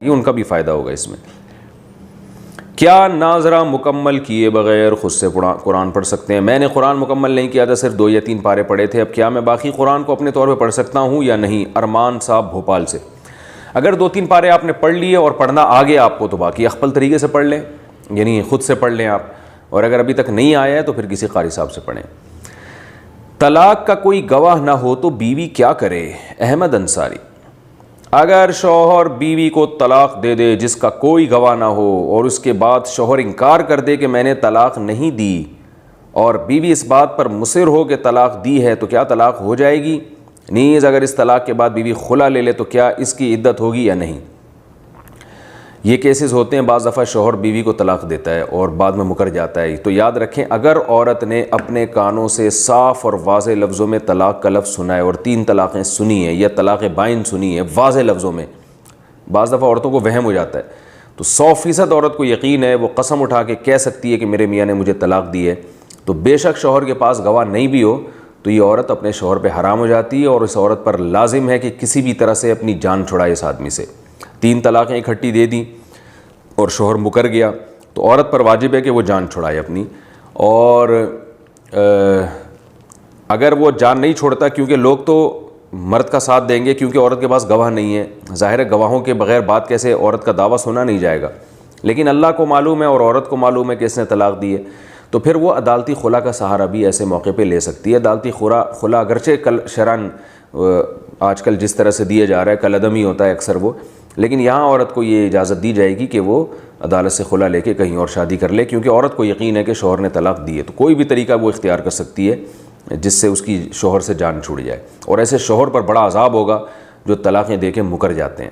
یہ ان کا بھی فائدہ ہوگا اس میں۔ کیا ناظرہ مکمل کیے بغیر خود سے قرآن پڑھ سکتے ہیں؟ میں نے قرآن مکمل نہیں کیا تھا، صرف 2 یا 3 پارے پڑھے تھے، اب کیا میں باقی قرآن کو اپنے طور پہ پڑھ سکتا ہوں یا نہیں؟ ارمان صاحب بھوپال سے۔ اگر 2-3 پارے آپ نے پڑھ لیے اور پڑھنا آگے آپ کو، تو باقی اخپل طریقے سے پڑھ لیں، یعنی خود سے پڑھ لیں آپ، اور اگر ابھی تک نہیں آیا ہے تو پھر کسی قاری صاحب سے پڑھیں۔ طلاق کا کوئی گواہ نہ ہو تو بیوی کیا کرے؟ احمد انصاری۔ اگر شوہر بیوی کو طلاق دے دے جس کا کوئی گواہ نہ ہو، اور اس کے بعد شوہر انکار کر دے کہ میں نے طلاق نہیں دی، اور بیوی اس بات پر مصر ہو کہ طلاق دی ہے، تو کیا طلاق ہو جائے گی؟ نیز اگر اس طلاق کے بعد بیوی خلا لے لے تو کیا اس کی عدت ہوگی یا نہیں؟ یہ کیسز ہوتے ہیں، بعض دفعہ شوہر بیوی کو طلاق دیتا ہے اور بعد میں مکر جاتا ہے، تو یاد رکھیں اگر عورت نے اپنے کانوں سے صاف اور واضح لفظوں میں طلاق کا لفظ سنا ہے اور 3 طلاقیں سنی ہیں یا طلاق بائن سنی ہے واضح لفظوں میں، بعض دفعہ عورتوں کو وہم ہو جاتا ہے، تو 100% عورت کو یقین ہے، وہ قسم اٹھا کے کہہ سکتی ہے کہ میرے میاں نے مجھے طلاق دی ہے، تو بے شک شوہر کے پاس گواہ نہیں بھی ہو تو یہ عورت اپنے شوہر پہ حرام ہو جاتی ہے، اور اس عورت پر لازم ہے کہ کسی بھی طرح سے اپنی جان چھڑائے اس آدمی سے۔ 3 طلاقیں اکٹھی دے دیں اور شوہر مکر گیا تو عورت پر واجب ہے کہ وہ جان چھڑائے اپنی، اور اگر وہ جان نہیں چھوڑتا، کیونکہ لوگ تو مرد کا ساتھ دیں گے کیونکہ عورت کے پاس گواہ نہیں ہے، ظاہر ہے گواہوں کے بغیر بات کیسے، عورت کا دعویٰ سنا نہیں جائے گا، لیکن اللہ کو معلوم ہے اور عورت کو معلوم ہے کہ اس نے طلاق دی ہے، تو پھر وہ عدالتی خلا کا سہارا بھی ایسے موقع پہ لے سکتی ہے۔ عدالتی خلا اگرچہ شرعاً آج کل جس طرح سے دیا جا رہا ہے کل عدم ہی ہوتا ہے اکثر وہ، لیکن یہاں عورت کو یہ اجازت دی جائے گی کہ وہ عدالت سے خلا لے کے کہیں اور شادی کر لے، کیونکہ عورت کو یقین ہے کہ شوہر نے طلاق دی ہے، تو کوئی بھی طریقہ وہ اختیار کر سکتی ہے جس سے اس کی شوہر سے جان چھوڑ جائے، اور ایسے شوہر پر بڑا عذاب ہوگا جو طلاقیں دے کے مکر جاتے ہیں۔